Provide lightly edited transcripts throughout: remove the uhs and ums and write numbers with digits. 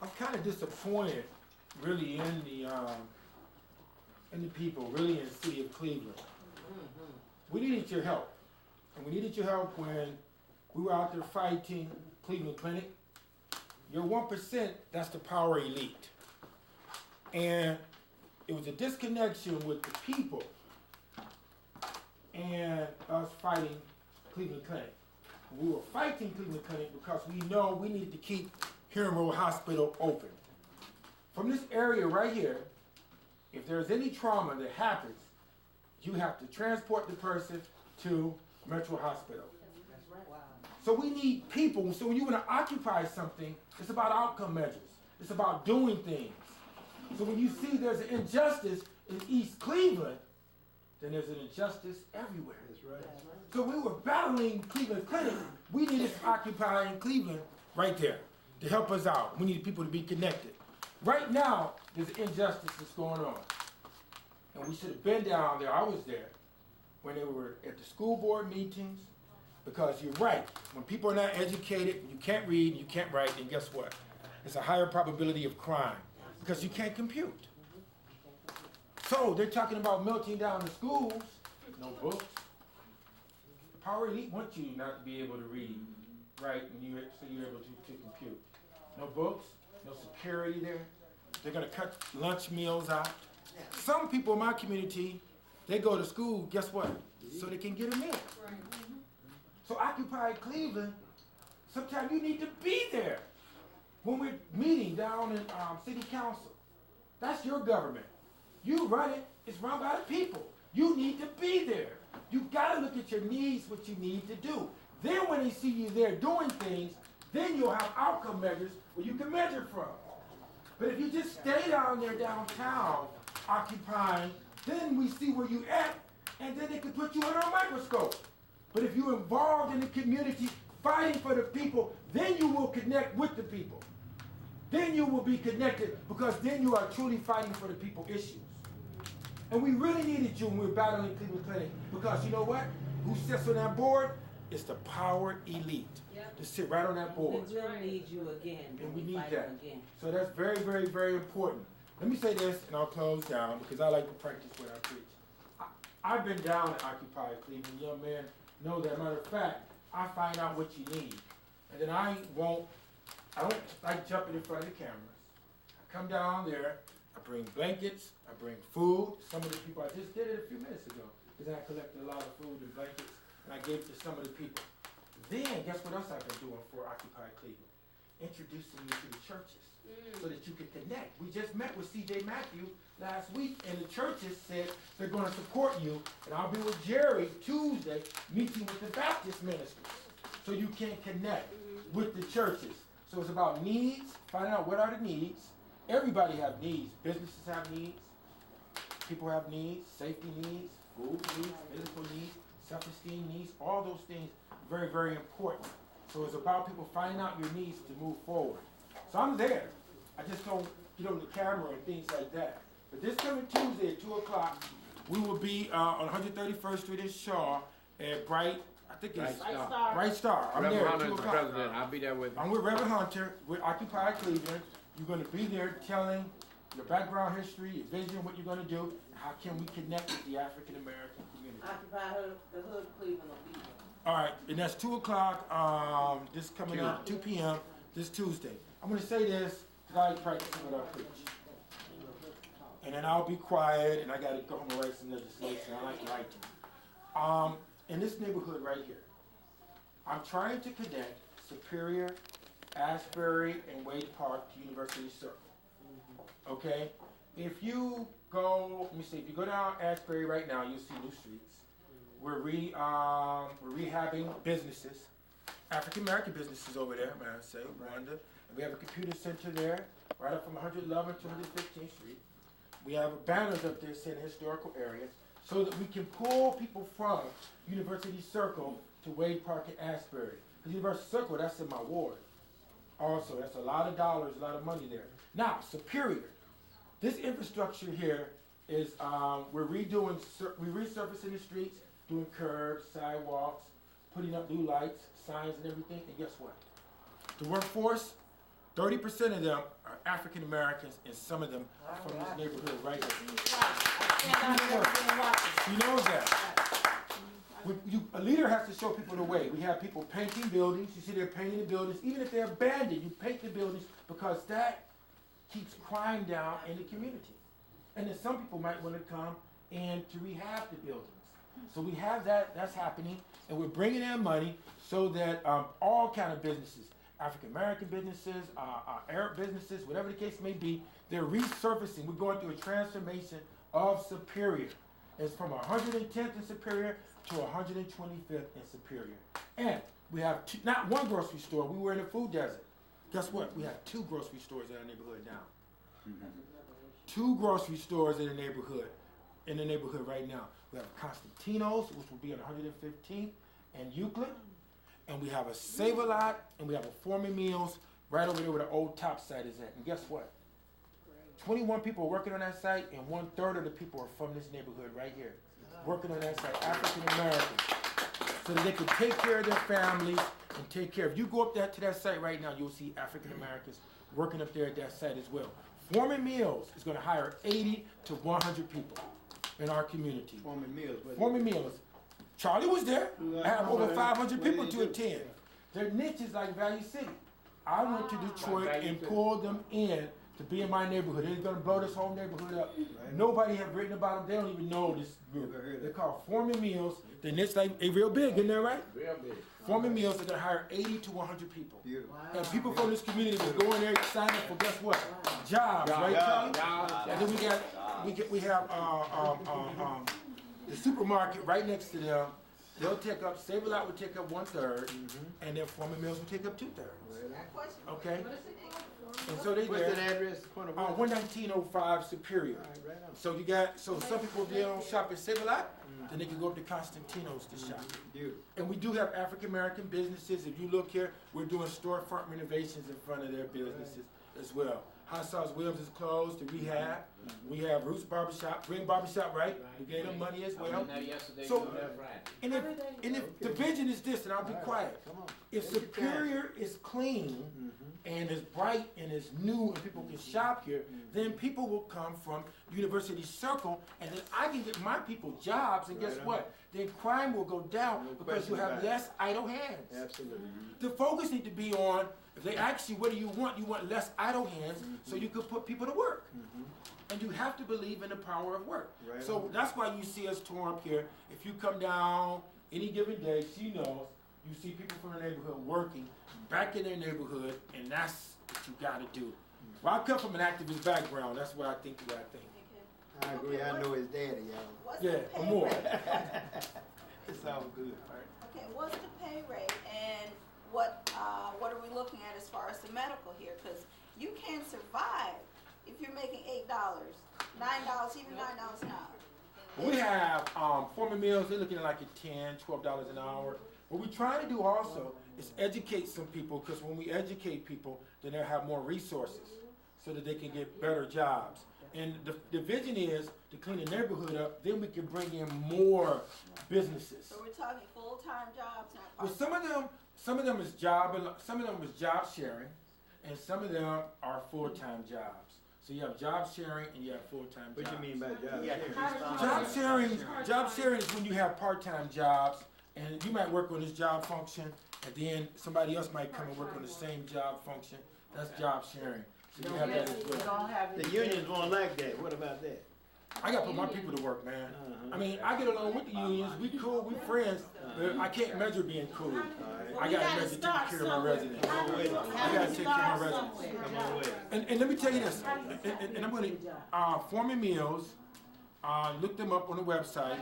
I'm kind of disappointed, really, in the people, really, in the city of Cleveland. We needed your help, and we needed your help when we were out there fighting Cleveland Clinic. Your 1%, that's the power elite, and it was a disconnection with the people and us fighting Cleveland Clinic. We were fighting Cleveland Clinic because we know we needed to keep Huron Road Hospital open. From this area right here, if there's any trauma that happens, you have to transport the person to Metro Hospital. That's right. Wow. So we need people. So when you want to occupy something, it's about outcome measures. It's about doing things. So when you see there's an injustice in East Cleveland, then there's an injustice everywhere. That's right. So we were battling Cleveland Clinic. We needed to occupy in Cleveland right there to help us out. We needed people to be connected. Right now, there's an injustice that's going on. And we should have been down there. I was there when they were at the school board meetings, because you're right. When people are not educated, you can't read, you can't write, then guess what? It's a higher probability of crime because you can't compute. So they're talking about melting down the schools. No books. The power elite want you not to be able to read, right? And so you're able to compute. No books, no security there. They're going to cut lunch meals out. Some people in my community, they go to school, guess what? So they can get a meal. So Occupy Cleveland, sometimes you need to be there. When we're meeting down in city council, that's your government. You run it, it's run by the people. You need to be there. You gotta look at your needs, what you need to do. Then when they see you there doing things, then you'll have outcome measures where you can measure from. But if you just stay down there downtown, occupying, then we see where you at, and then they can put you under a microscope. But if you're involved in the community, fighting for the people, then you will connect with the people. Then you will be connected, because then you are truly fighting for the people issues. And we really needed you when we were battling Cleveland Clinic, because you know what? Who sits on that board? It's the power elite. Yep. To sit right on that board. We will need you again. And we need that. Again. So that's very, very, very important. Let me say this, and I'll close down, because I like to practice what I preach. I've been down at Occupy Cleveland. Young man, know that. Matter of fact, I find out what you need. And then I don't like jumping in front of the cameras. I come down there, I bring blankets, I bring food. Some of the people, I just did it a few minutes ago, because I collected a lot of food and blankets, and I gave it to some of the people. Then, guess what else I've been doing for Occupy Cleveland? Introducing you to the churches, so that you can connect. We just met with C.J. Matthew last week, and the churches said they're going to support you, and I'll be with Jerry Tuesday, meeting with the Baptist ministers, so you can connect with the churches. So it's about needs, finding out what are the needs. Everybody have needs. Businesses have needs. People have needs. Safety needs. Food needs. Physical needs. Self-esteem needs. All those things very, very important. So it's about people finding out your needs to move forward. So I'm there. I just don't get on the camera and things like that. But this coming Tuesday at 2 o'clock, we will be on 131st Street in Shaw at Bright Star. I'm there at 2 o'clock. President. I'll be there with you. I'm with Reverend Hunter with Occupy Cleveland. You're going to be there telling your background history, your vision, what you're going to do, and how can we connect with the African American community. Occupy the Hood Cleveland will be there. All right, and that's 2 o'clock, this coming up, 2 p.m., this Tuesday. I'm going to say this, because I like practicing what I preach. And then I'll be quiet, and I got to go home and write some legislation. I like writing. In this neighborhood right here, I'm trying to connect Superior, Asbury, and Wade Park to University Circle. Okay? If you go, let me see, if you go down Asbury right now, you'll see new streets. We're rehabbing businesses, African American businesses over there, may I say, Rwanda. And we have a computer center there, right up from 111 to 115th Street. We have banners up there saying historical areas, so that we can pull people from University Circle to Wade Park and Asbury. Because University Circle, that's in my ward. Also, that's a lot of dollars, a lot of money there. Now, Superior. This infrastructure here is, we're resurfacing the streets, doing curbs, sidewalks, putting up new lights, signs and everything, and guess what? The workforce, 30% of them are are African Americans, and some of them are from this neighborhood right here. She knows that. A leader has to show people the way. We have people painting buildings. You see they're painting the buildings. Even if they're abandoned, you paint the buildings because that keeps crime down in the community. And then some people might want to come and to rehab the buildings. So we have that, that's happening, and we're bringing in money so that all kind of businesses, African American businesses, Arab businesses, whatever the case may be, they're resurfacing. We're going through a transformation of Superior. It's from 110th and Superior to 125th and Superior. And we have not one grocery store. We were in a food desert. Guess what? We have 2 grocery stores in our neighborhood now. 2 grocery stores in the neighborhood right now. We have Constantino's, which will be on 115th and Euclid. And we have a Save-A-Lot, and we have a Foreman Meals right over there where the old top site is at. And guess what? 21 people are working on that site, and 1/3 of the people are from this neighborhood right here, working on that site, African Americans, so that they can take care of their families and take care of. If you go up there to that site right now, you'll see African Americans working up there at that site as well. Foreman Meals is going to hire 80 to 100 people in our community. Foreman Meals. Charlie was there. I have over 500 people to attend. Their niche is like Value City. I went to Detroit and pulled them in to be in my neighborhood. They're going to blow this whole neighborhood up. Nobody have written about them. They don't even know this group. They're called Foreman Meals. Their niche like real big, isn't that right? Real big. Foreman Meals are going to hire 80 to 100 people. And people from this community will go in there and sign up for guess what? Jobs, right, Charlie? And then we have the supermarket right next to them. They'll take up, Save-A-Lot will take up 1/3, and then Foreman Meals will take up 2/3. Okay? And so they What's that address? 11905 Superior. So you got, so some people they don't shop at Save-A-Lot, then they can go up to Constantino's to shop. And we do have African American businesses. If you look here, we're doing storefront renovations in front of their businesses as well. Hot Sauce Williams is closed to rehab. We have Roots Barbershop, Green Barbershop, right? We gave them money as well. So, and if the vision is this, and I'll be quiet. If Superior is clean and is bright and is new and people can shop here, then people will come from University Circle, and then I can get my people jobs, and guess what? Then crime will go down because you have less idle hands. Absolutely. The focus needs to be on, if they ask you what do you want less idle hands so you can put people to work. And you have to believe in the power of work. So that's why you see us torn up here. If you come down any given day, she knows, you see people from the neighborhood working back in their neighborhood, and that's what you got to do. Well, I come from an activist background. That's what I think you got to think. I agree. I know his daddy, y'all. Yeah, or more. It's all good. Okay, what's the pay rate, and what are we looking at as far as the medical here? Because you can't survive if you're making $8, $9, even $9 an hour. We have Foreman Meals. They're looking at like at $10, $12 an hour. What we're trying to do also is educate some people, because when we educate people, then they'll have more resources so that they can get better jobs. And the vision is to clean the neighborhood up, then we can bring in more businesses. So we're talking full-time jobs, not Well, part-time. some of them is job sharing, and some of them are full-time jobs. So you have job sharing and you have full-time jobs. What do you mean by job sharing? Job sharing is when you have part-time jobs, and you might work on this job function, and then somebody else might come and work on the same job function. That's job sharing. So you have that as well. The unions won't like that. What about that? I gotta put my people to work, man. I mean, I get along with the unions. We cool, we friends. But I can't measure being cool. I gotta measure taking care of my residents. I gotta take care of my residents. And let me tell you this. And I'm gonna Foreman Meals. Look them up on the website.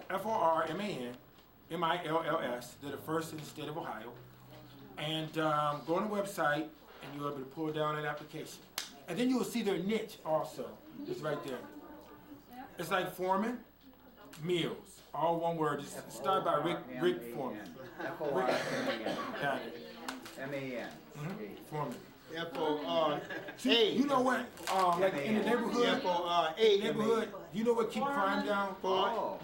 FORMAN MILLS. They're the first in the state of Ohio. And go on the website, and you'll be able to pull down an application. And then you will see their niche also. It's right there. It's like Foreman Meals. All one word. It's started by Rick Foreman. Got it. M-A-N. Foreman. F-O-R-A. You know what? Like in the neighborhood, F-O-R-A. neighborhood, you know what keep crime down?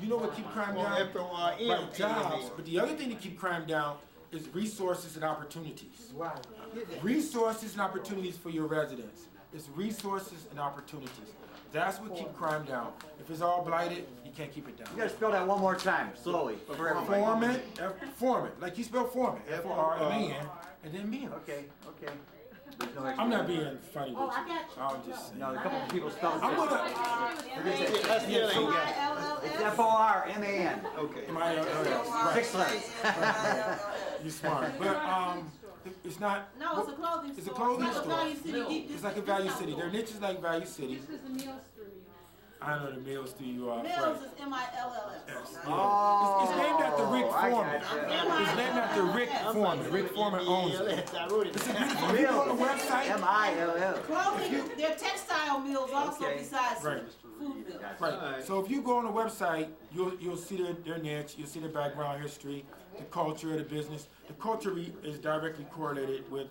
You know what keep crime down? F-O-R-M. Right, jobs. But the other thing to keep crime down is resources and opportunities. Resources and opportunities for your residents. It's resources and opportunities. That's what keep crime down. If it's all blighted, you can't keep it down. You gotta spell that one more time, slowly, for everybody. Foreman, like you spell foreman, F-O-R-M-A-N, and then men. Okay, okay. There's no I'm not being funny with you. I'm just saying. No, a couple of people spell it. I'm gonna. That's the other thing. It's F-O-R-M-A-N. Okay. Right. 6 letters. You're smart, but it's not. No, it's a clothing store. It's a clothing It's like store. a Value City Deep. It's like a Value City. Their niche is like Value City. I know the Mills do you are. Mills is M-I-L-L-S. Yes. Oh, It's named after Rick I Foreman. gotcha. It's named after Rick Foreman. Rick Foreman owns it. I wrote it. If you go on the website, M-I-L-L. Clothing, they're textile mills also Okay. besides Right. food mills. right. Alright. So if you go on the website, you'll see their niche, you'll see their background history, the culture of the business. The culture is directly correlated with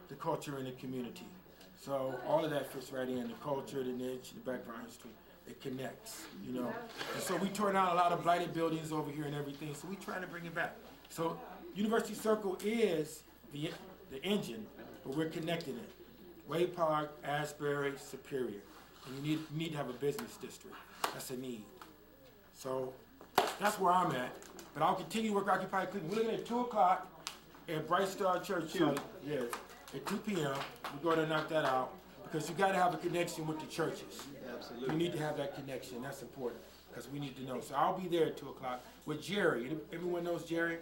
the culture in the community. So all of that fits right in, the culture, the niche, the background history. It connects, you know. And so we tore down a lot of blighted buildings over here and everything, so we trying to bring it back. So University Circle is the engine, but we're connecting it. Wade Park, Asbury, Superior. And you need to have a business district. That's a need. So that's where I'm at. But I'll continue to work Occupy Cleveland. We're looking at 2 o'clock at Bright Star Church site. Yes, at 2 p.m. We're going to knock that out because you got to have a connection with the churches. Absolutely. You need to have that connection. That's important because we need to know. So I'll be there at 2 o'clock with Jerry. Everyone knows Jerry?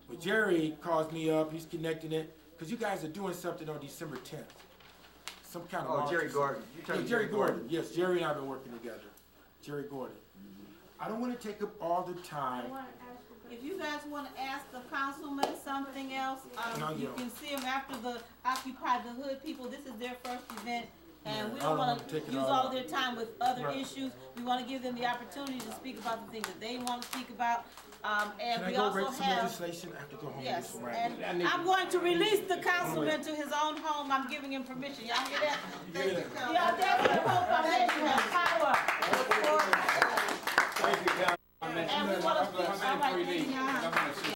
But Jerry calls me up. He's connecting it because you guys are doing something on December 10th. Some kind of Oh, march Jerry or something. Gordon. You're talking Yeah, Jerry Gordon. Yes, Jerry and I have been working together. Jerry Gordon. I don't want to take up all the time. If you guys want to ask the councilman something else, No, you you don't. can see them after the Occupy the Hood people. This is their first event, and Yeah, we I don't don't want wanna to take it use all all up. their time with other Right. issues. We want to give them the opportunity to speak about the things that they want to speak about. And Can I we go also read some have. legislation? I have to go home and do Yes, some writing. and I'm going to release the councilman to his own home. I'm giving him permission. Y'all hear that? Y'all definitely hope Foundation has power. Thank you, Councilman. And we want to speak. All right, thank you.